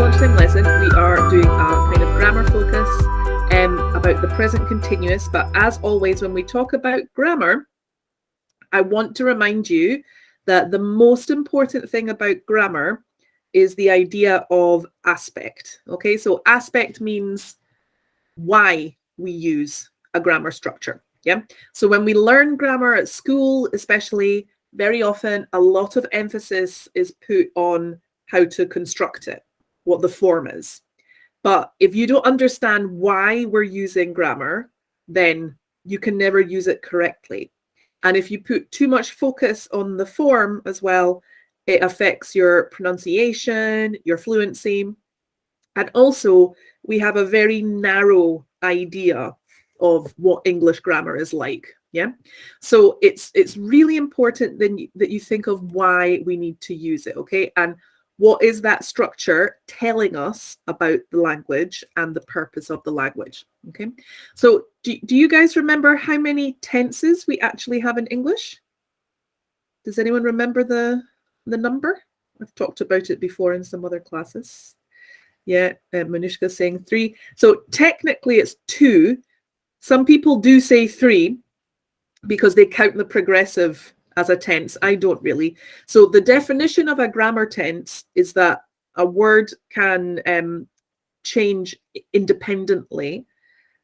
lunchtime lesson, we are doing a kind of grammar focus about the present continuous. But as always, when we talk about grammar, I want to remind you that the most important thing about grammar is the idea of aspect. Okay, so aspect means why we use a grammar structure. Yeah. So when we learn grammar at school, especially, very often a lot of emphasis is put on how to construct it, what the form is. But if you don't understand why we're using grammar, then you can never use it correctly. And if you put too much focus on the form as well, it affects your pronunciation, your fluency. And also, we have a very narrow idea of what English grammar is like. Yeah. So it's really important that you think of why we need to use it. Okay. And what is that structure telling us about the language and the purpose of the language? Okay. So do you guys remember how many tenses we actually have in English? Does anyone remember the number? I've talked about it before in some other classes. Yeah, Manushka's saying 3. So technically it's 2. Some people do say 3 because they count the progressive as a tense. I don't really. So the definition of a grammar tense is that a word can change independently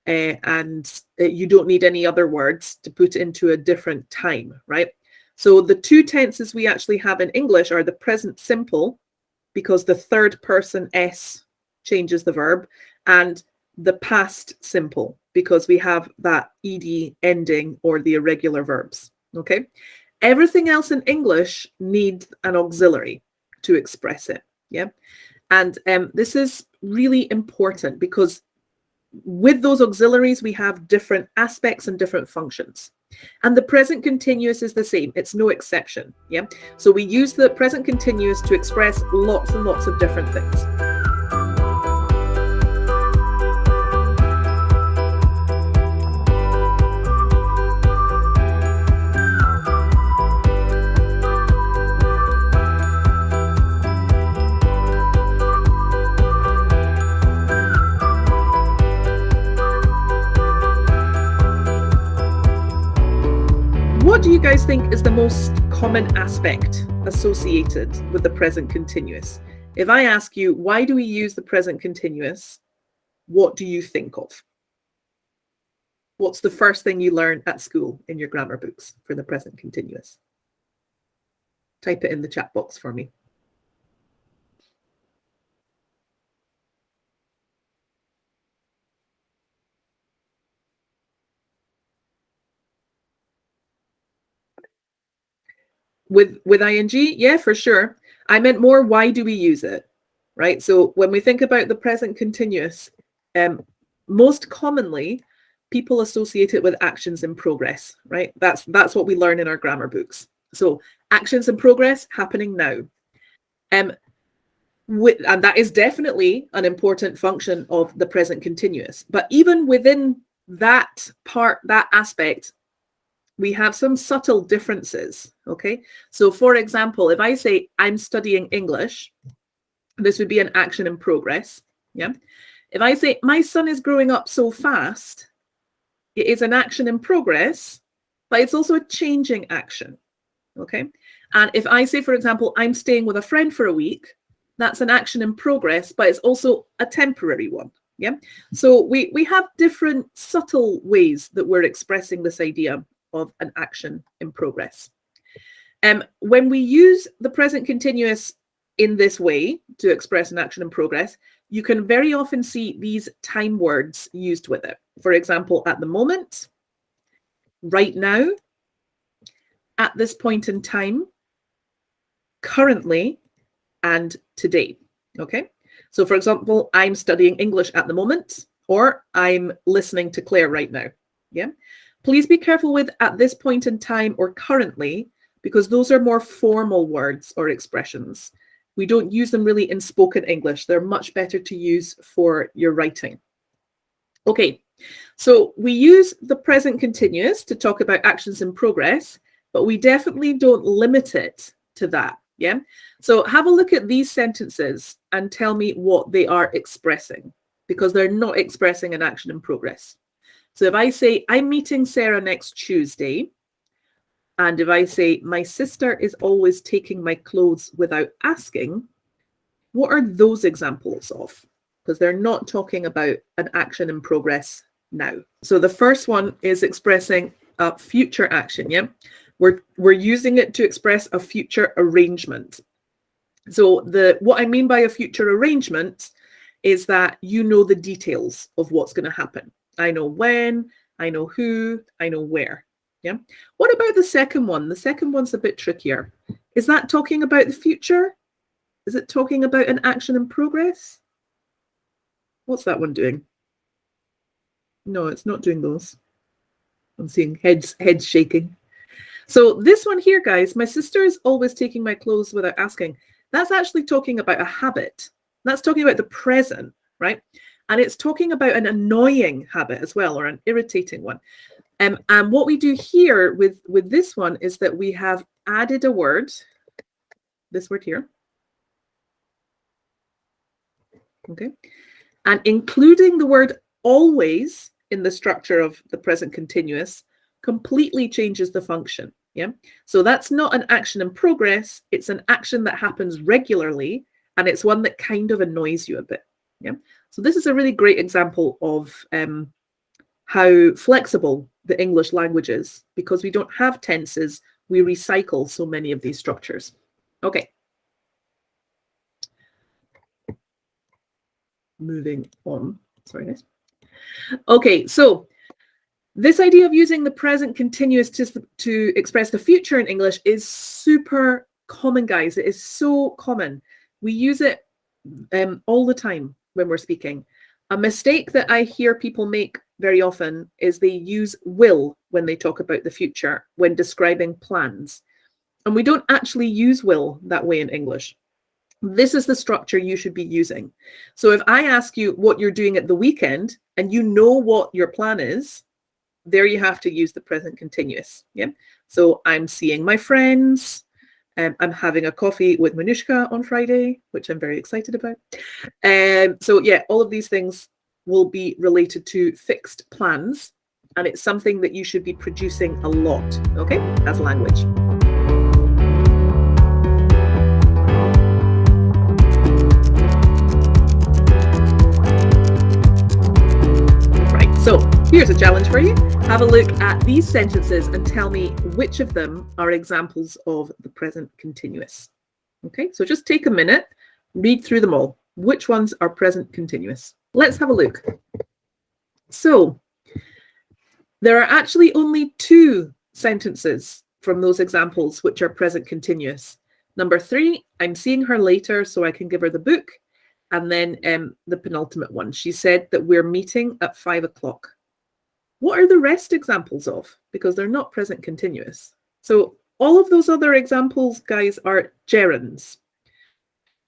and you don't need any other words to put into a different time, right? So the 2 tenses we actually have in English are the present simple, because the third person S changes the verb, and the past simple, because we have that ed ending or the irregular verbs. Okay. Everything else in English needs an auxiliary to express it. Yeah. And this is really important because with those auxiliaries, we have different aspects and different functions. And the present continuous is the same. It's no exception. Yeah. So we use the present continuous to express lots and lots of different things. What do you guys think is the most common aspect associated with the present continuous? If I ask you, why do we use the present continuous? What do you think of? What's the first thing you learn at school in your grammar books for the present continuous? Type it in the chat box for me. With ing, yeah, for sure. I meant more, why do we use it, right? So when we think about the present continuous, most commonly people associate it with actions in progress, right? That's what we learn in our grammar books. So actions in progress happening now. And that is definitely an important function of the present continuous. But even within that part, that aspect, we have some subtle differences, okay? So for example, if I say I'm studying English, this would be an action in progress, yeah? If I say my son is growing up so fast, it is an action in progress, but it's also a changing action, okay? And if I say, for example, I'm staying with a friend for a week, that's an action in progress, but it's also a temporary one, yeah? So we have different subtle ways that we're expressing this idea of an action in progress. When we use the present continuous in this way to express an action in progress, you can very often see these time words used with it. For example, at the moment, right now, at this point in time, currently, and today. Okay. So for example, I'm studying English at the moment, or I'm listening to Claire right now. Yeah. Please be careful with at this point in time or currently, because those are more formal words or expressions. We don't use them really in spoken English. They're much better to use for your writing. Okay, so we use the present continuous to talk about actions in progress, but we definitely don't limit it to that. Yeah. So have a look at these sentences and tell me what they are expressing, because they're not expressing an action in progress. So if I say, I'm meeting Sarah next Tuesday, and if I say, my sister is always taking my clothes without asking, what are those examples of? Because they're not talking about an action in progress now. So the first one is expressing a future action, yeah? We're using it to express a future arrangement. So what I mean by a future arrangement is that you know the details of what's going to happen. I know when, I know who, I know where. Yeah. What about the second one? The second one's a bit trickier. Is that talking about the future? Is it talking about an action in progress? What's that one doing? No, it's not doing those. I'm seeing heads shaking. So this one here, guys, my sister is always taking my clothes without asking. That's actually talking about a habit. That's talking about the present, right? And it's talking about an annoying habit as well, or an irritating one. And what we do here with this one is that we have added a word, this word here, okay? And including the word always in the structure of the present continuous completely changes the function, yeah? So that's not an action in progress, it's an action that happens regularly, and it's one that kind of annoys you a bit, yeah? So this is a really great example of how flexible the English language is, because we don't have tenses, we recycle so many of these structures. Okay. Moving on. Sorry, guys. Okay, so this idea of using the present continuous to express the future in English is super common, guys. It is so common. We use it all the time when we're speaking. A mistake that I hear people make very often is they use will when they talk about the future when describing plans. And we don't actually use will that way in English. This is the structure you should be using. So if I ask you what you're doing at the weekend and you know what your plan is, there you have to use the present continuous. Yeah. So I'm seeing my friends. I'm having a coffee with Manushka on Friday, which I'm very excited about. So yeah, all of these things will be related to fixed plans, and it's something that you should be producing a lot, okay, as language. Right, so here's a challenge for you. Have a look at these sentences and tell me which of them are examples of the present continuous. Okay, so just take a minute, read through them all. Which ones are present continuous? Let's have a look. So there are actually only 2 sentences from those examples which are present continuous. Number 3, I'm seeing her later so I can give her the book. And then the penultimate one, she said that we're meeting at 5 o'clock. What are the rest examples of? Because they're not present continuous. So all of those other examples, guys, are gerunds.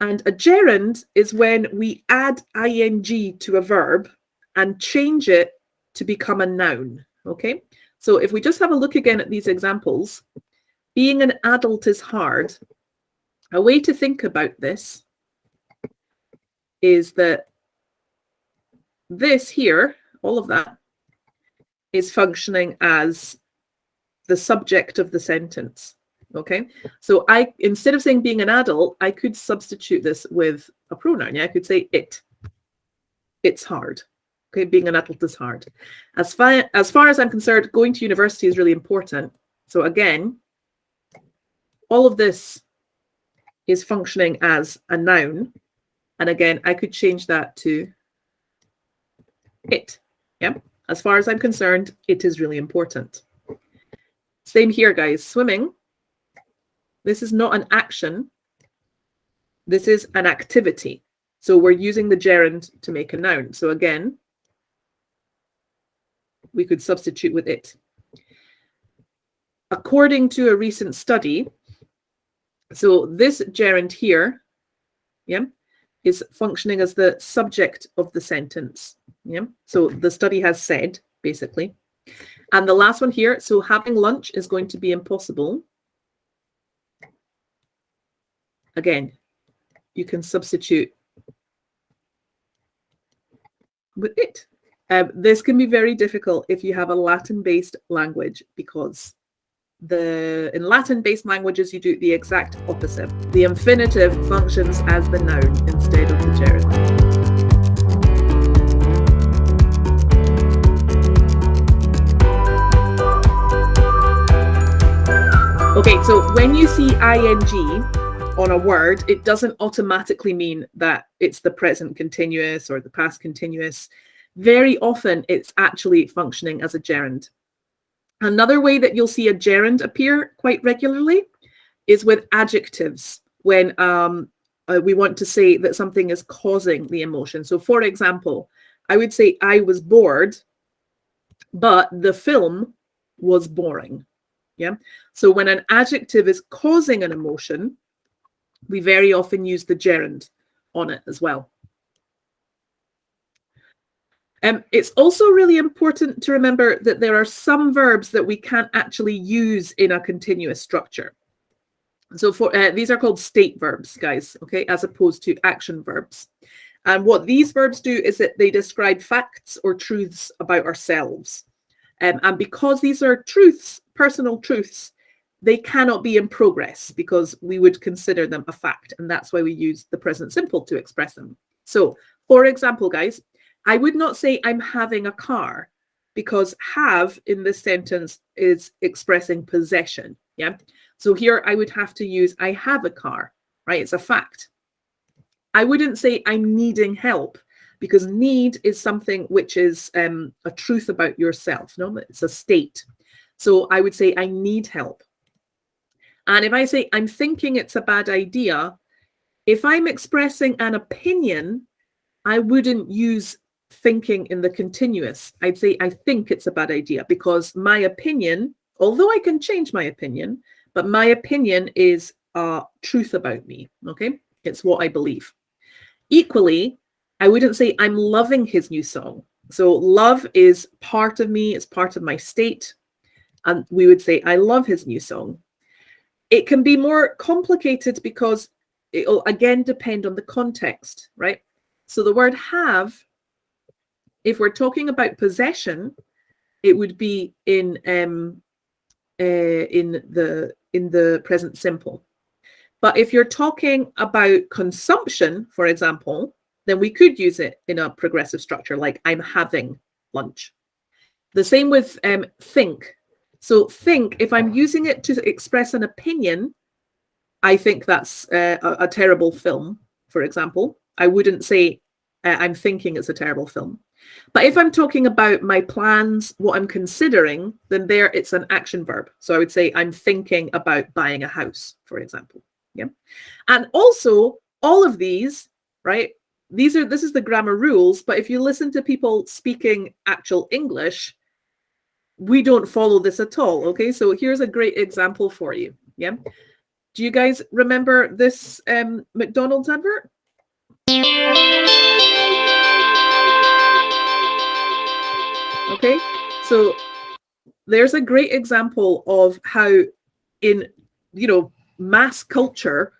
And a gerund is when we add ing to a verb and change it to become a noun, okay? So if we just have a look again at these examples, being an adult is hard. A way to think about this is that this here, all of that, is functioning as the subject of the sentence. Okay, so instead of saying being an adult, I could substitute this with a pronoun. Yeah, I could say it. It's hard. Okay, being an adult is hard. As far as I'm concerned, going to university is really important. So again, all of this is functioning as a noun. And again, I could change that to it. Yeah, as far as I'm concerned, it is really important. Same here, guys. Swimming. This is not an action. This is an activity. So we're using the gerund to make a noun. So again, we could substitute with it. According to a recent study, so this gerund here, yeah, is functioning as the subject of the sentence. Yeah, so the study has said, basically. And the last one here, so having lunch is going to be impossible. again, you can substitute with it. This can be very difficult if you have a Latin-based language, because in Latin-based languages, you do the exact opposite. The infinitive functions as the noun instead of the gerund. Okay, so when you see ing on a word, it doesn't automatically mean that it's the present continuous or the past continuous. Very often, it's actually functioning as a gerund. Another way that you'll see a gerund appear quite regularly is with adjectives, when we want to say that something is causing the emotion. So for example, I would say I was bored, but the film was boring. Yeah. So when an adjective is causing an emotion, we very often use the gerund on it as well. It's also really important to remember that there are some verbs that we can't actually use in a continuous structure. So these are called state verbs, guys, okay, as opposed to action verbs. And what these verbs do is that they describe facts or truths about ourselves. And because these are truths, personal truths, they cannot be in progress because we would consider them a fact. And that's why we use the present simple to express them. So, for example, guys, I would not say I'm having a car, because have in this sentence is expressing possession. Yeah. So here I would have to use I have a car, right? It's a fact. I wouldn't say I'm needing help, because need is something which is a truth about yourself. No, it's a state. So I would say I need help. And if I say I'm thinking it's a bad idea, if I'm expressing an opinion, I wouldn't use thinking in the continuous. I'd say I think it's a bad idea, because my opinion, although I can change my opinion, but my opinion is a truth about me. Okay, it's what I believe. Equally, I wouldn't say I'm loving his new song. So love is part of me, it's part of my state, and we would say I love his new song. It can be more complicated because it'll again depend on the context, right? So the word have, if we're talking about possession, it would be in the present simple. But if you're talking about consumption, for example, then we could use it in a progressive structure, like I'm having lunch. The same with think. So think, if I'm using it to express an opinion, I think that's a terrible film, for example. I wouldn't say I'm thinking it's a terrible film. But if I'm talking about my plans, what I'm considering, then there it's an action verb. So I would say I'm thinking about buying a house, for example. Yeah. And also all of these, right? This is the grammar rules, but if you listen to people speaking actual English, we don't follow this at all. Okay, so here's a great example for you. Yeah. Do you guys remember this McDonald's advert? Okay, so there's a great example of how in, mass culture,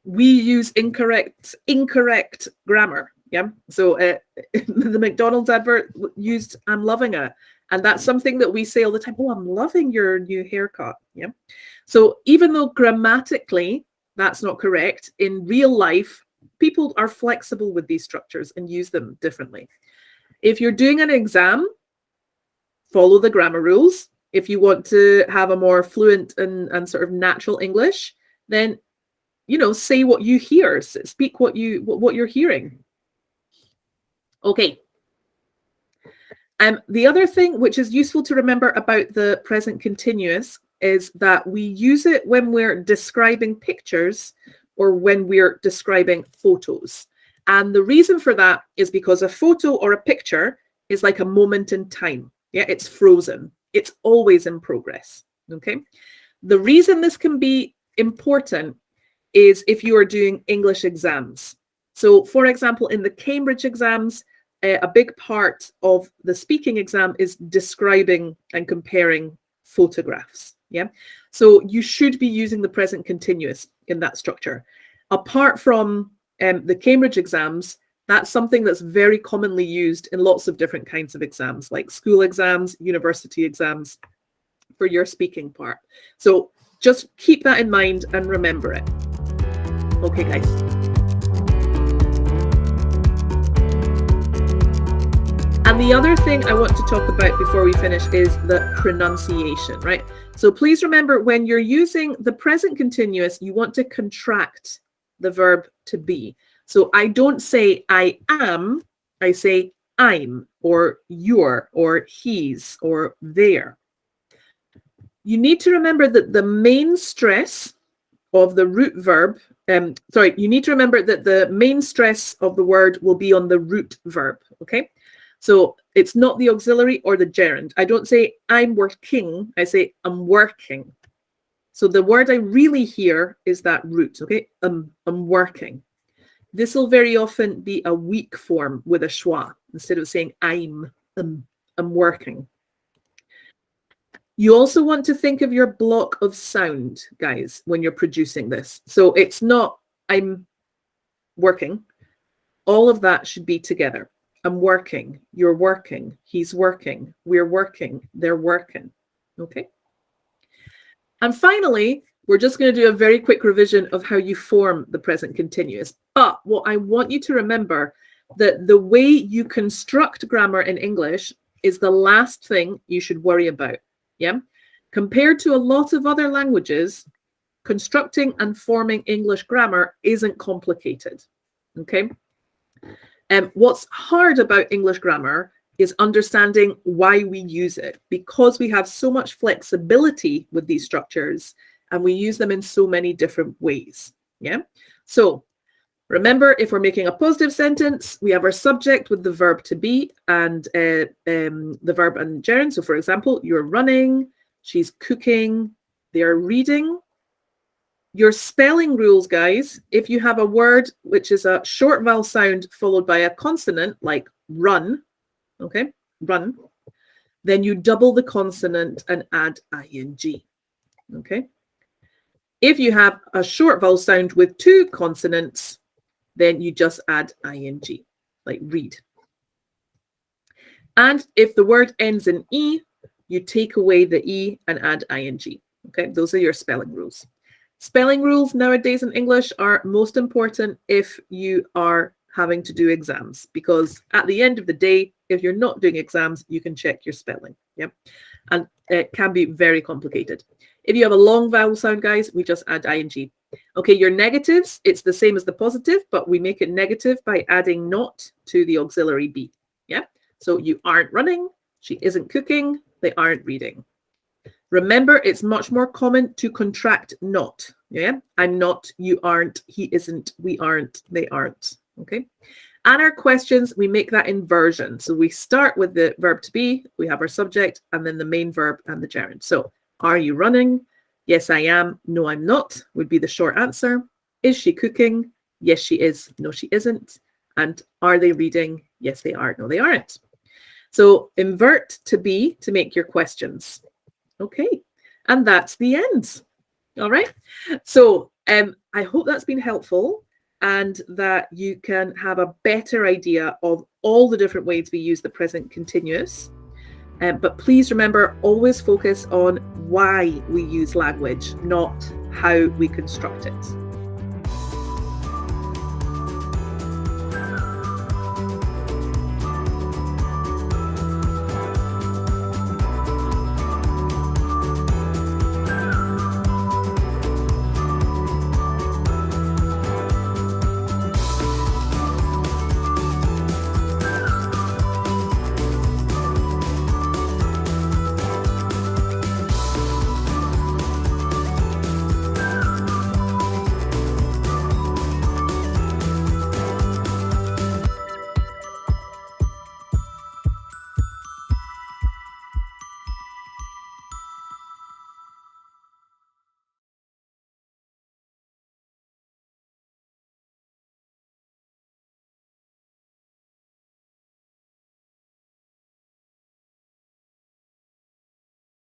we use incorrect grammar. Yeah. So the McDonald's advert used I'm loving it. And that's something that we say all the time. Oh, I'm loving your new haircut. Yeah. So even though grammatically that's not correct, in real life, people are flexible with these structures and use them differently. If you're doing an exam, follow the grammar rules. If you want to have a more fluent and sort of natural English, then, say what you hear, speak what you're hearing. Okay. The other thing which is useful to remember about the present continuous is that we use it when we're describing pictures or when we're describing photos. And the reason for that is because a photo or a picture is like a moment in time. Yeah, it's frozen. It's always in progress. Okay. The reason this can be important is if you are doing English exams. So, for example, in the Cambridge exams, a big part of the speaking exam is describing and comparing photographs. Yeah. So you should be using the present continuous in that structure. apart from the Cambridge exams, that's something that's very commonly used in lots of different kinds of exams, like school exams, university exams, for your speaking part. So just keep that in mind and remember it. Okay, guys. And the other thing I want to talk about before we finish is the pronunciation, right? So please remember, when you're using the present continuous, you want to contract the verb to be. So I don't say I am, I say I'm, or you're, or he's, or they're. You need to remember that the main stress of the root verb, you need to remember that the main stress of the word will be on the root verb, okay? So it's not the auxiliary or the gerund. I don't say I'm working, I say I'm working. So the word I really hear is that root, okay? I'm working. This will very often be a weak form with a schwa instead of saying I'm working. You also want to think of your block of sound, guys, when you're producing this. So it's not I'm working. All of that should be together. I'm working, you're working, he's working, we're working, they're working. Okay? And finally, we're just going to do a very quick revision of how you form the present continuous. But what I want you to remember, that the way you construct grammar in English is the last thing you should worry about. Yeah? Compared to a lot of other languages, constructing and forming English grammar isn't complicated. Okay? What's hard about English grammar is understanding why we use it, because we have so much flexibility with these structures and we use them in so many different ways. Yeah. So remember, if we're making a positive sentence, we have our subject with the verb to be and the verb and gerund. So for example, you're running, she's cooking, they're reading. Your spelling rules, guys, if you have a word which is a short vowel sound followed by a consonant, like run, okay, run, then you double the consonant and add ing, okay? If you have a short vowel sound with two consonants, then you just add ing, like read. And if the word ends in E, you take away the E and add ing, okay? Those are your spelling rules. Spelling rules nowadays in English are most important if you are having to do exams, because at the end of the day, if you're not doing exams, you can check your spelling. Yeah, and it can be very complicated. If you have a long vowel sound, guys, we just add ing. Okay, your negatives, it's the same as the positive, but we make it negative by adding not to the auxiliary be. Yeah, so you aren't running, she isn't cooking, they aren't reading. Remember, it's much more common to contract not. Yeah, I'm not, you aren't, he isn't, we aren't, they aren't. Okay. And our questions, we make that inversion. So we start with the verb to be, we have our subject, and then the main verb and the gerund. So, are you running? Yes, I am. No, I'm not, would be the short answer. Is she cooking? Yes, she is. No, she isn't. And are they reading? Yes, they are. No, they aren't. So invert to be to make your questions. Okay, and that's the end. All right. So I hope that's been helpful and that you can have a better idea of all the different ways we use the present continuous. But please remember, always focus on why we use language, not how we construct it.